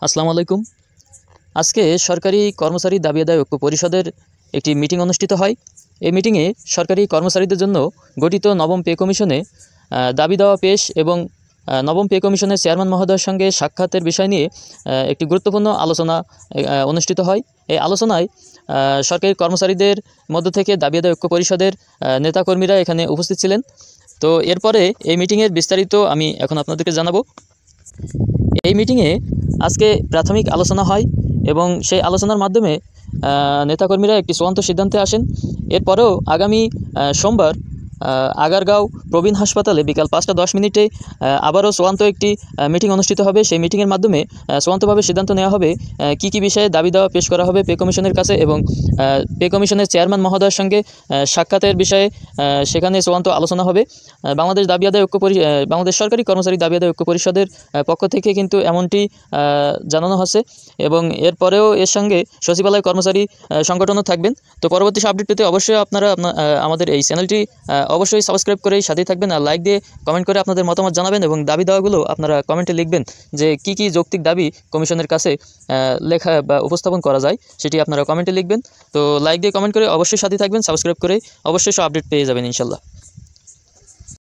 আসসালামু আলাইকুম। আজকে সরকারি কর্মচারী দাবি আদায় ঐক্য পরিষদের একটি মিটিং অনুষ্ঠিত হয়। এই মিটিংয়ে সরকারি কর্মচারীদের জন্য গঠিত নবম পে কমিশনে দাবি দেওয়া পেশ এবং নবম পে কমিশনের চেয়ারম্যান মহোদয়ের সঙ্গে সাক্ষাতের বিষয় নিয়ে একটি গুরুত্বপূর্ণ আলোচনা অনুষ্ঠিত হয়। এই আলোচনায় সরকারি কর্মচারীদের মধ্য থেকে দাবি আদায় ঐক্য পরিষদের নেতাকর্মীরা এখানে উপস্থিত ছিলেন। তো এরপরে এই মিটিংয়ের বিস্তারিত আমি এখন আপনাদেরকে জানাবো। এই মিটিংয়ে আজকে প্রাথমিক আলোচনা হয় এবং সেই আলোচনার মাধ্যমে নেতাকর্মীরা একটি চূড়ান্ত সিদ্ধান্তে আসেন। এরপরেও আগামী সোমবার আগারগাঁও প্রবীণ হাসপাতালে বিকাল 5টা 10 মিনিটে আবারও চূড়ান্ত একটি মিটিং অনুষ্ঠিত হবে। সেই মিটিংয়ের মাধ্যমে চূড়ান্তভাবে সিদ্ধান্ত নেওয়া হবে কী কী বিষয়ে দাবি দেওয়া পেশ করা হবে পে কমিশনের কাছে এবং পে কমিশনের চেয়ারম্যান মহোদয়ের সঙ্গে সাক্ষাতের বিষয়ে সেখানে চূড়ান্ত আলোচনা হবে। বাংলাদেশ দাবি আদায় ঐক্য বাংলাদেশ সরকারি কর্মচারী দাবি আদায় ঐক্য পরিষদের পক্ষ থেকে কিন্তু এমনটি জানানো হচ্ছে এবং এরপরেও এর সঙ্গে সচিবালয় কর্মচারী সংগঠনও থাকবেন। তো পরবর্তী আপডেট পেতে অবশ্যই আপনারা আমাদের এই চ্যানেলটি অবশ্যই সাবস্ক্রাইব করে সাথেই থাকবেন আর লাইক দিয়ে কমেন্ট করে আপনাদের মতামত জানাবেন এবং দাবি দেওয়াগুলো আপনারা কমেন্টে লিখবেন যে কি কি যৌক্তিক দাবি কমিশনের কাছে লেখা বা উপস্থাপন করা যায় সেটি আপনারা কমেন্টে লিখবেন। তো লাইক দিয়ে কমেন্ট করে অবশ্যই সাথেই থাকবেন, সাবস্ক্রাইব করে অবশ্যই সব আপডেট পেয়ে যাবেন ইনশাল্লাহ।